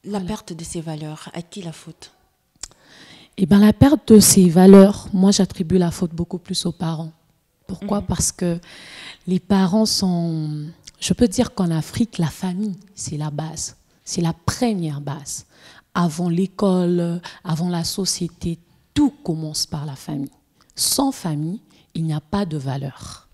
La perte de ces valeurs, à qui la faute? Eh bien, la perte de ces valeurs, moi, j'attribue la faute beaucoup plus aux parents. Pourquoi? Parce que les parents sont... Je peux dire qu'en Afrique, la famille, c'est la base. C'est la première base. Avant l'école, avant la société, tout commence par la famille. Sans famille, il n'y a pas de valeur.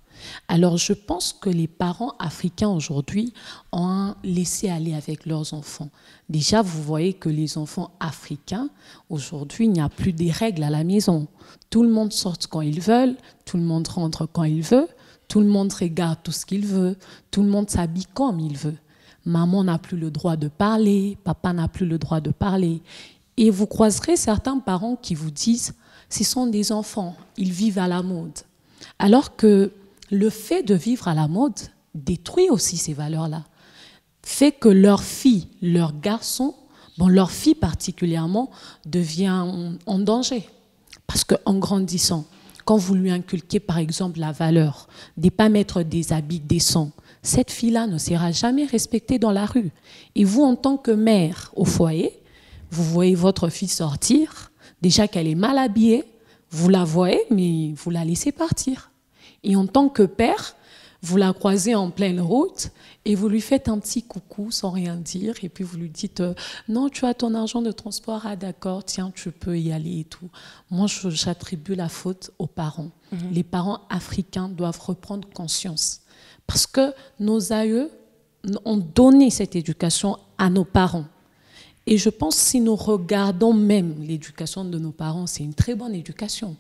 Alors, je pense que les parents africains aujourd'hui ont un laisser-aller avec leurs enfants. Déjà, vous voyez que les enfants africains, aujourd'hui, il n'y a plus des règles à la maison. Tout le monde sort quand il veut, tout le monde rentre quand il veut, tout le monde regarde tout ce qu'il veut, tout le monde s'habille comme il veut. Maman n'a plus le droit de parler, papa n'a plus le droit de parler. Et vous croiserez certains parents qui vous disent « ce sont des enfants, ils vivent à la mode ». Alors que le fait de vivre à la mode détruit aussi ces valeurs-là. Fait que leur fille, leur garçon, leur fille particulièrement, devient en danger. Parce qu'en grandissant, quand vous lui inculquez par exemple la valeur de ne pas mettre des habits décents, cette fille-là ne sera jamais respectée dans la rue. Et vous, en tant que mère au foyer, vous voyez votre fille sortir, déjà qu'elle est mal habillée, vous la voyez, mais vous la laissez partir. Et en tant que père, vous la croisez en pleine route et vous lui faites un petit coucou sans rien dire. Et puis vous lui dites non, tu as ton argent de transport, ah d'accord, tiens, tu peux y aller et tout. Moi, j'attribue la faute aux parents. Les parents africains doivent reprendre conscience. Parce que nos aïeux ont donné cette éducation à nos parents. Et je pense que si nous regardons même l'éducation de nos parents, c'est une très bonne éducation.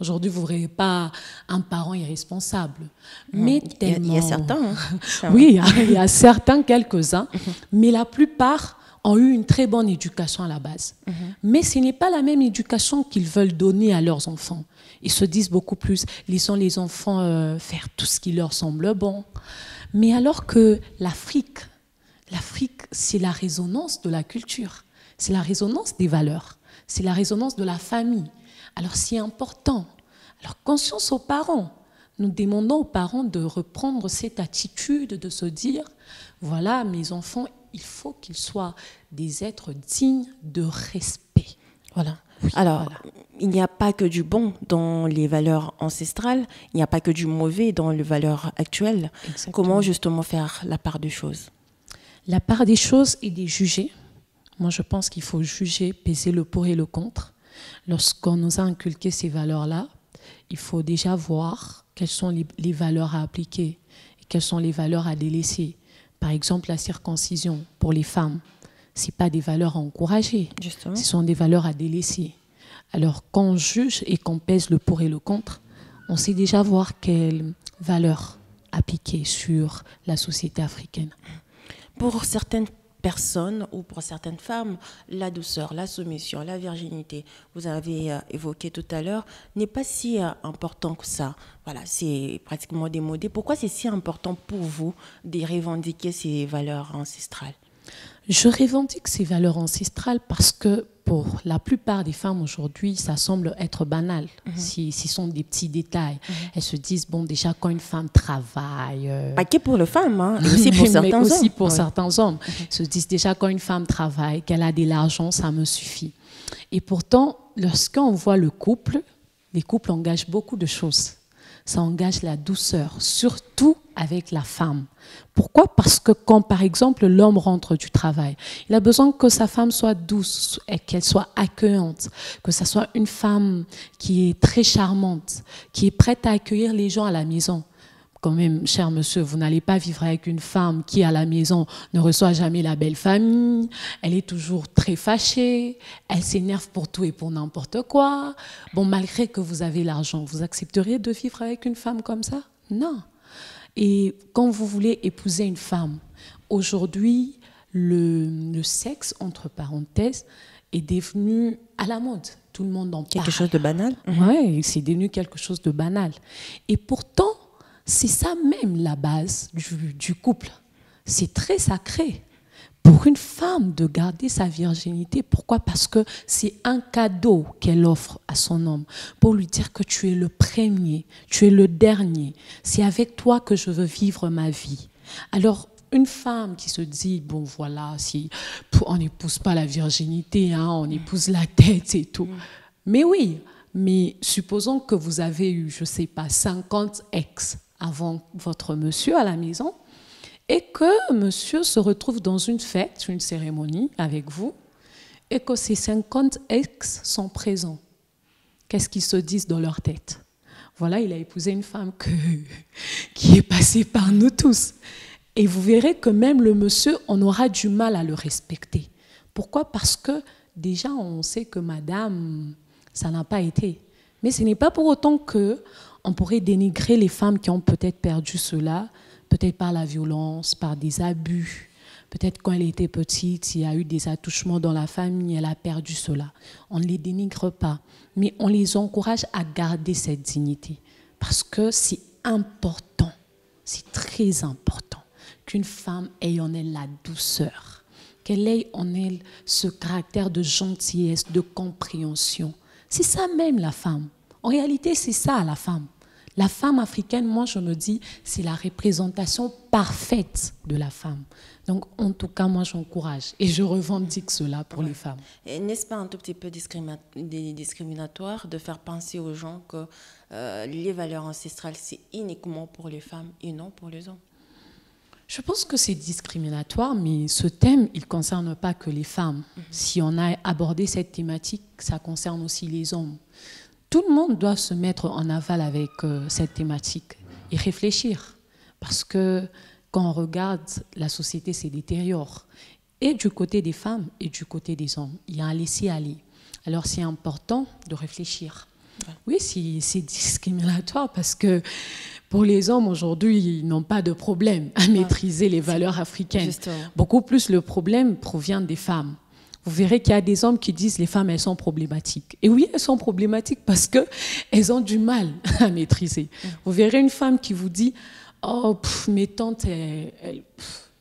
Aujourd'hui, vous ne verrez pas un parent irresponsable. Mais tellement... Il y a certains. Hein. Oui, il y a certains, quelques-uns. Mais la plupart ont eu une très bonne éducation à la base. Mais ce n'est pas la même éducation qu'ils veulent donner à leurs enfants. Ils se disent beaucoup plus, laissons les enfants faire tout ce qui leur semble bon. Mais alors que l'Afrique, c'est la résonance de la culture. C'est la résonance des valeurs. C'est la résonance de la famille. Alors, c'est important. Alors, conscience aux parents. Nous demandons aux parents de reprendre cette attitude, de se dire, voilà, mes enfants, il faut qu'ils soient des êtres dignes de respect. Voilà. Oui, alors, voilà. Il n'y a pas que du bon dans les valeurs ancestrales, il n'y a pas que du mauvais dans les valeurs actuelles. Exactement. Comment justement faire la part des choses? La part des choses est de juger. Moi, je pense qu'il faut juger, peser le pour et le contre. Lorsqu'on nous a inculqué ces valeurs-là, il faut déjà voir quelles sont les valeurs à appliquer et quelles sont les valeurs à délaisser. Par exemple, la circoncision pour les femmes, ce n'est pas des valeurs à encourager, justement. Ce sont des valeurs à délaisser. Alors, quand on juge et qu'on pèse le pour et le contre, on sait déjà voir quelles valeurs appliquer sur la société africaine. Pour certaines personnes ou pour certaines femmes, la douceur, la soumission, la virginité, vous avez évoqué tout à l'heure, n'est pas si important que ça. Voilà, c'est pratiquement démodé. Pourquoi c'est si important pour vous de revendiquer ces valeurs ancestrales? Je revendique ces valeurs ancestrales parce que pour la plupart des femmes aujourd'hui, ça semble être banal. Ce sont des petits détails. Elles se disent, bon, déjà, quand une femme travaille... Pas que pour les femmes, hein, mais aussi pour certains hommes. Mais aussi pour certains hommes. Elles se disent, déjà, quand une femme travaille, qu'elle a de l'argent, ça me suffit. Et pourtant, lorsqu'on voit le couple, les couples engagent beaucoup de choses. Ça engage la douceur, surtout avec la femme. Pourquoi? Parce que quand, par exemple, l'homme rentre du travail, il a besoin que sa femme soit douce, qu'elle soit accueillante, que ce soit une femme qui est très charmante, qui est prête à accueillir les gens à la maison. Quand même, cher monsieur, vous n'allez pas vivre avec une femme qui, à la maison, ne reçoit jamais la belle famille, elle est toujours très fâchée, elle s'énerve pour tout et pour n'importe quoi. Bon, malgré que vous avez l'argent, vous accepteriez de vivre avec une femme comme ça? Non. Et quand vous voulez épouser une femme, aujourd'hui, le sexe, entre parenthèses, est devenu à la mode. Tout le monde en parle. Quelque chose de banal? Oui, c'est devenu quelque chose de banal. Et pourtant, c'est ça même la base du couple. C'est très sacré. Pour une femme de garder sa virginité, pourquoi? Parce que c'est un cadeau qu'elle offre à son homme pour lui dire que tu es le premier, tu es le dernier. C'est avec toi que je veux vivre ma vie. Alors, une femme qui se dit, bon voilà, si on n'épouse pas la virginité, hein, on épouse la tête et tout. Mais oui, mais supposons que vous avez eu, je ne sais pas, 50 ex avant votre monsieur à la maison et que monsieur se retrouve dans une fête, une cérémonie avec vous et que ces 50 ex sont présents. Qu'est-ce qu'ils se disent dans leur tête? Voilà, il a épousé une femme qui est passée par nous tous. Et vous verrez que même le monsieur, on aura du mal à le respecter. Pourquoi? Parce que déjà, on sait que madame, ça n'a pas été. Mais ce n'est pas pour autant qu'on pourrait dénigrer les femmes qui ont peut-être perdu cela, peut-être par la violence, par des abus. Peut-être quand elle était petite, il y a eu des attouchements dans la famille, elle a perdu cela. On ne les dénigre pas, mais on les encourage à garder cette dignité. Parce que c'est important, c'est très important qu'une femme ait en elle la douceur, qu'elle ait en elle ce caractère de gentillesse, de compréhension. C'est ça même la femme. En réalité, c'est ça la femme. La femme africaine, moi je me dis, c'est la représentation parfaite de la femme. Donc en tout cas, moi j'encourage et je revendique cela pour les femmes. N'est-ce pas un tout petit peu discriminatoire de faire penser aux gens que les valeurs ancestrales, c'est uniquement pour les femmes et non pour les hommes? Je pense que c'est discriminatoire, mais ce thème, il ne concerne pas que les femmes. Si on a abordé cette thématique, ça concerne aussi les hommes. Tout le monde doit se mettre en aval avec cette thématique et réfléchir. Parce que quand on regarde, la société se détériore. Et du côté des femmes et du côté des hommes, il y a un laisser-aller. Alors c'est important de réfléchir. Oui, c'est discriminatoire parce que pour les hommes aujourd'hui, ils n'ont pas de problème à maîtriser les valeurs africaines. Justement. Beaucoup plus le problème provient des femmes. Vous verrez qu'il y a des hommes qui disent les femmes, elles sont problématiques. Et oui, elles sont problématiques parce qu'elles ont du mal à maîtriser. Vous verrez une femme qui vous dit « Oh, mes tantes, elles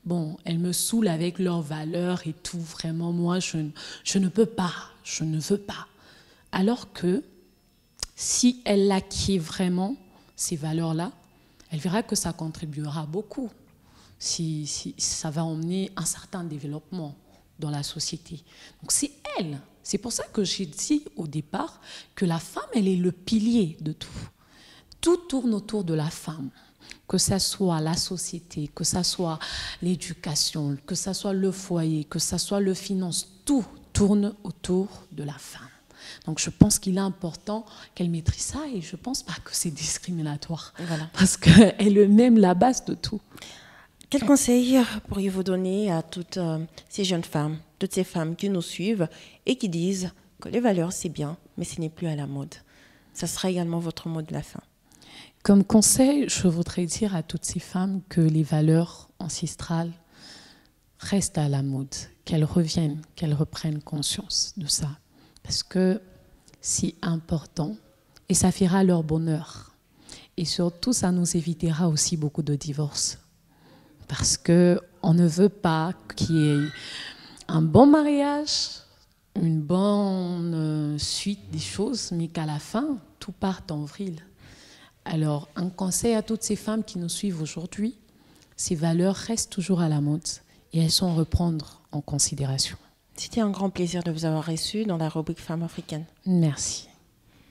me saoulent avec leurs valeurs et tout. Vraiment, moi, je ne peux pas. Je ne veux pas. » Alors que si elle acquiert vraiment ces valeurs-là, elle verra que ça contribuera beaucoup. Si ça va emmener un certain développement dans la société. Donc c'est elle. C'est pour ça que j'ai dit au départ que la femme, elle est le pilier de tout. Tout tourne autour de la femme. Que ça soit la société, que ça soit l'éducation, que ça soit le foyer, que ça soit le finance, tout tourne autour de la femme. Donc je pense qu'il est important qu'elle maîtrise ça et je ne pense pas que c'est discriminatoire. Voilà. Parce qu'elle est même la base de tout. Quel conseil pourriez-vous donner à toutes ces jeunes femmes, toutes ces femmes qui nous suivent et qui disent que les valeurs c'est bien, mais ce n'est plus à la mode? Ça sera également votre mot de la fin. Comme conseil, je voudrais dire à toutes ces femmes que les valeurs ancestrales restent à la mode, qu'elles reviennent, qu'elles reprennent conscience de ça. Parce que c'est important et ça fera leur bonheur. Et surtout, ça nous évitera aussi beaucoup de divorces. Parce qu'on ne veut pas qu'il y ait un bon mariage, une bonne suite des choses, mais qu'à la fin, tout parte en vrille. Alors, un conseil à toutes ces femmes qui nous suivent aujourd'hui, ces valeurs restent toujours à la mode et elles sont à reprendre en considération. C'était un grand plaisir de vous avoir reçu dans la rubrique Femmes africaines. Merci.